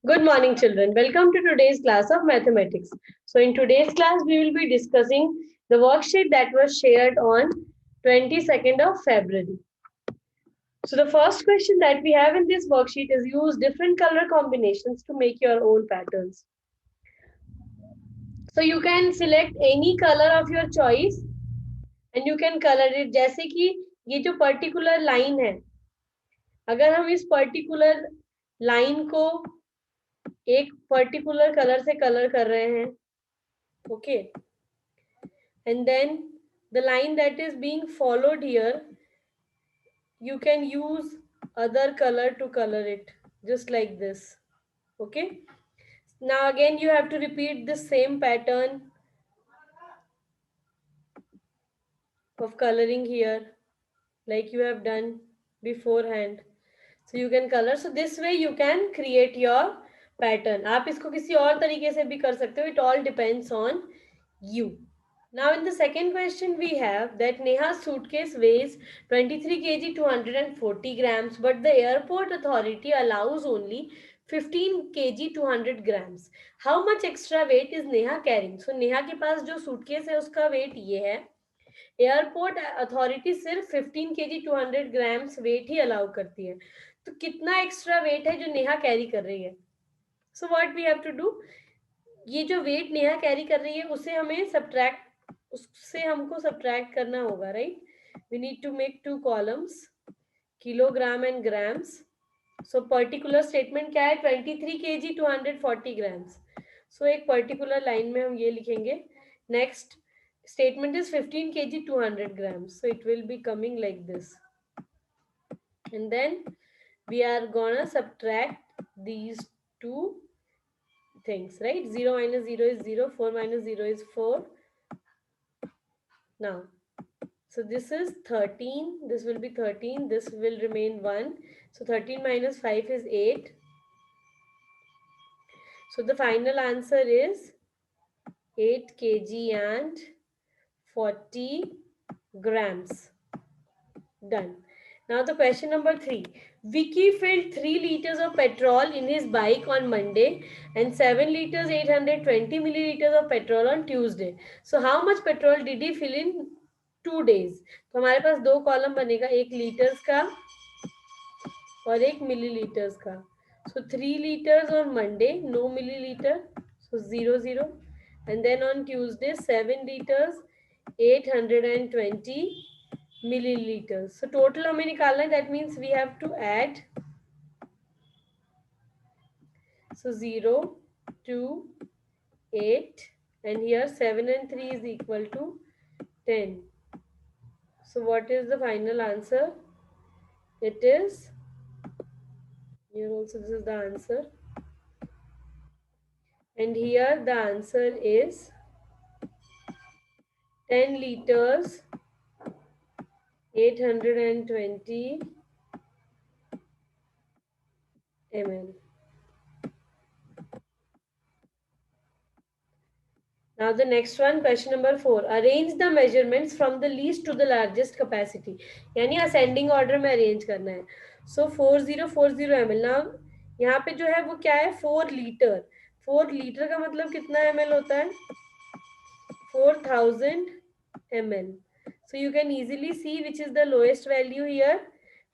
Good morning, children. Welcome to today's class of mathematics. So, in today's class, we will be discussing the worksheet that was shared on 22nd of February. So, the first question that we have in this worksheet is use different color combinations to make your own patterns. So, you can select any color of your choice and you can color it. जैसे कि ये जो particular line है, अगर हम इस particular line को एक particular color से color कर रहे हैं, okay, and then the line that is being followed here, you can use other color to color it just like this. Okay, now again you have to repeat the same pattern of coloring here like you have done beforehand. So you can color, so this way you can create your pattern. आप इसको किसी और तरीके से भी कर सकते हो. It all depends on you. Now in the second question we have that Neha's suitcase weighs 23 kg 240 grams but the airport authority allows only 15 kg 200 grams. How much extra weight is Neha carrying? So Neha के पास जो suitcase है उसका weight ये है. Airport authority सिर्फ 15 kg 200 grams wait ही allow करती है. तो कितना एक्स्ट्रा वेट है जो नेहा कैरी कर रही है? So what we have to do, ये जो वेट नेहा कैरी कर रही है उसे हमें उससे हमको सब्ट्रैक्ट करना होगा, right? We need to make two columns, kilogram and grams. So particular statement क्या है? 23 kg 240 ग्राम्स. सो एक पर्टिकुलर लाइन में हम ये लिखेंगे. Next statement is 15 kg 200 grams, so it will be coming like this, and then we are gonna subtract these two things, right? 0 minus 0 is 0, 4 minus 0 is 4. Now so this is 13, this will be 13, this will remain 1, so 13 minus 5 is 8. So the final answer is 8 kg and 40 grams. Done. Now the question number 3. Vicky filled 3 liters of petrol in his bike on Monday and 7 liters 820 milliliters of petrol on Tuesday. So how much petrol did he fill in 2 days? तो हमारे पास दो column बनेगा, एक litres का और एक millilitres का. So 3 liters on Monday, no milliliter, so 0 0. And then on Tuesday 7 liters 820 milliliters. So total हमें निकालना है, that means we have to add. So 0 2 8 and here 7 and 3 is equal to 10. So what is the final answer? It is here also, this is the answer, and here the answer is 10 liters 820 ml. Now the next one, question number 4. Arrange the measurements from the least to the largest capacity. यानी ascending order में arrange करना है. So 4040 ml. Now यहाँ पे जो है वो क्या है? 4 लीटर. 4 लीटर का मतलब कितना ml होता है? 4000 ml. So you can easily see which is the lowest value here.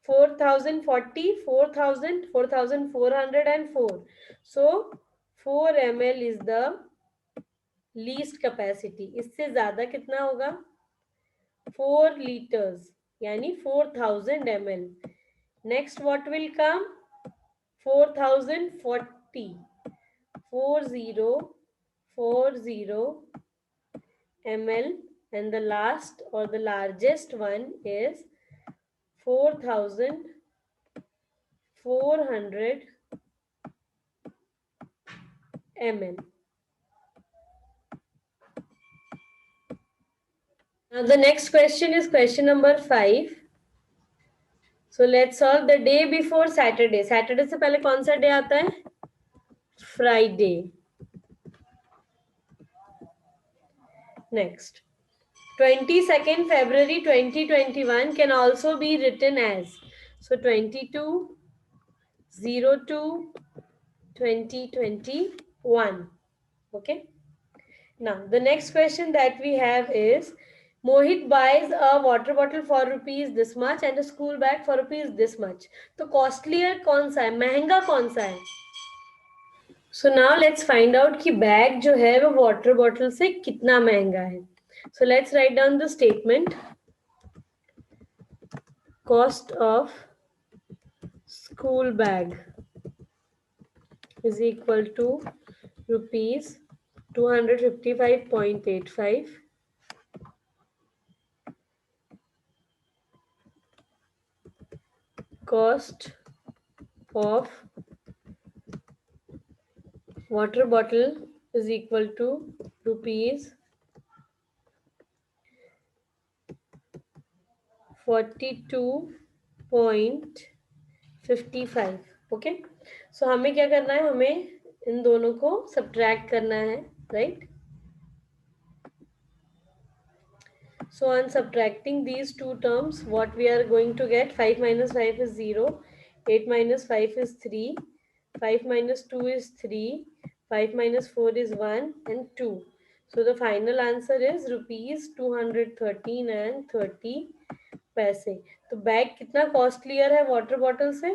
4040, 4000, 4404. So 4 ml is the least capacity. इससे ज्यादा कितना होगा? 4 लीटर्स यानी 4000 ml. Next what will come? 4040, 4040 ml, and the last or the largest one is 4400 ml. Now the next question is question number 5. So let's solve the day before Saturday. Saturday से पहले कौन सा day आता है? Friday. Next, 22nd February 2021 can also be written as, so 22 02 2021. Okay. Now, the next question that we have is Mohit buys a water bottle for rupees this much and a school bag for rupees this much. तो costlier कौन सा है, महंगा कौन सा है? So now let's find out कि bag जो है वो वाटर बॉटल से कितना महंगा है. So let's write down the statement. Cost of school bag is equal to rupees 255.85. Cost of water bottle is equal to rupees 42.55. Okay, सो हमें क्या करना है, हमें इन दोनों को सब्ट्रैक्ट करना है, right? So on subtracting these two terms, what we are going to get, 5 minus 5 is 0, 8 minus 5 is 3, 5 minus 2 is 3, 5 minus 4 is 1 and 2. So the final answer is rupees 213 and 30 पैसे. तो बैग कितना costlier है water bottle से?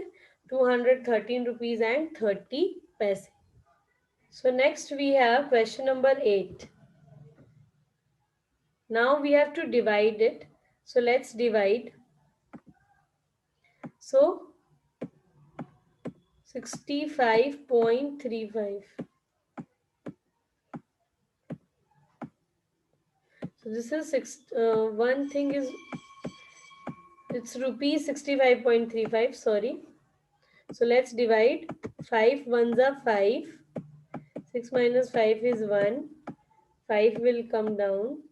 213 rupees and 30 पैसे. So next we have question number 8. Now we have to divide it. So let's divide. So 65.35. So this is one thing is, it's rupees 65.35, sorry. So let's divide. 5 ones are 5. 6 minus 5 is 1. 5 will come down.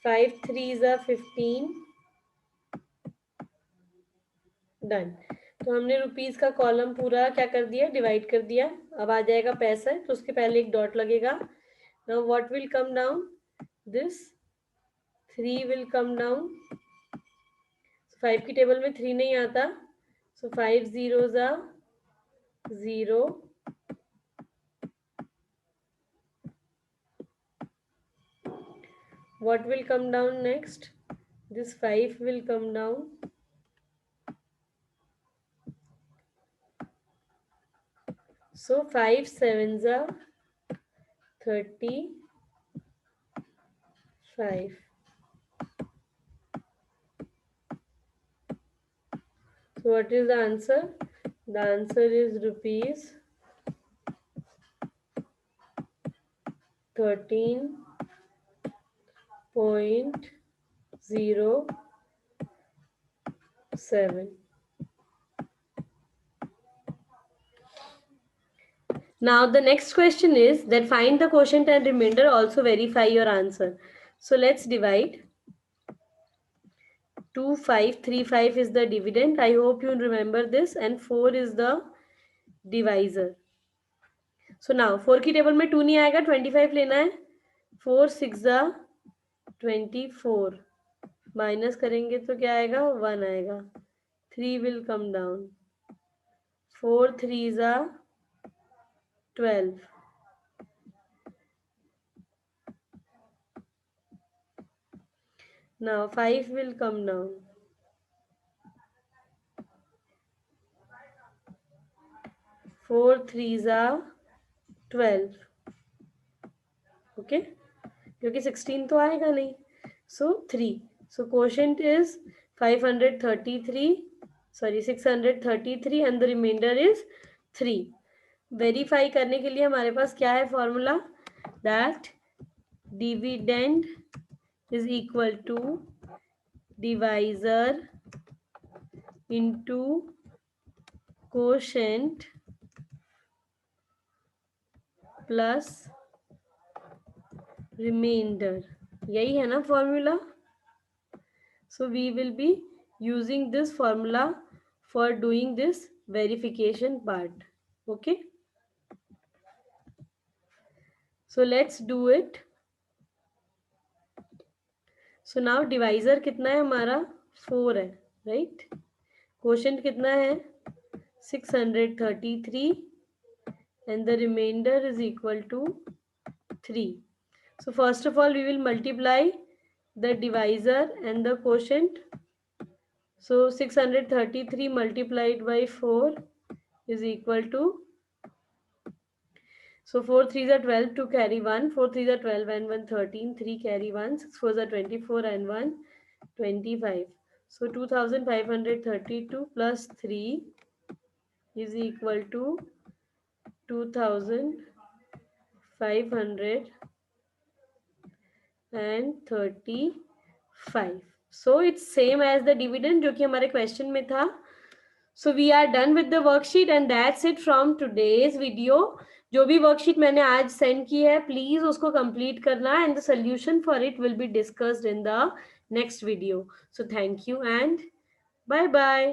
5 threes are 15. Done. तो हमने rupees का column पूरा क्या कर दिया, divide कर दिया. अब आ जाएगा पैसा, तो उसके पहले एक डॉट लगेगा. Now what will come down, this 3 will come down. 5 की टेबल में 3 नहीं आता, सो 5 zeros are 0. What will come down next? This 5 will come down. So 5 sevens are 35. So what is the answer? The answer is rupees 13.07. Now the next question is that find the quotient and remainder, also verify your answer. So let's divide. 2535 is the dividend. I hope you remember this, and 4 is the divisor. So now 4 की table में 2 नहीं आएगा, 25 लेना है. 4 6 24 minus करेंगे तो क्या आएगा, 1 आएगा. 3 will come down. 4 3s are 12. Now 5 will come down. 4 3s are 12. Okay, क्योंकि 16 तो आएगा नहीं. So 3. So quotient is 633 and the remainder is 3. Verify करने के लिए हमारे पास क्या है formula, that dividend is equal to divisor into quotient plus remainder. यही है ना formula. So we will be using this formula for doing this verification part. Okay, so let's do it. So now divisor कितना है हमारा, 4 है, right? Quotient कितना है, 633 and the remainder is equal to 3. So first of all, we will multiply the divisor and the quotient. So 633 multiplied by 4 is equal to, so 4 3s are 12 to carry 1, 4 3s are 12 and 1 13, 3 carry 1, 6 4s are 24 and 1 25. So 2532 plus 3 is equal to 2535. So it's same as the dividend जो कि हमारे question में था. So we are done with the worksheet and that's it from today's video. जो भी worksheet मैंने आज send की है, please उसको complete करना and the solution for it will be discussed in the next video. So thank you and bye bye.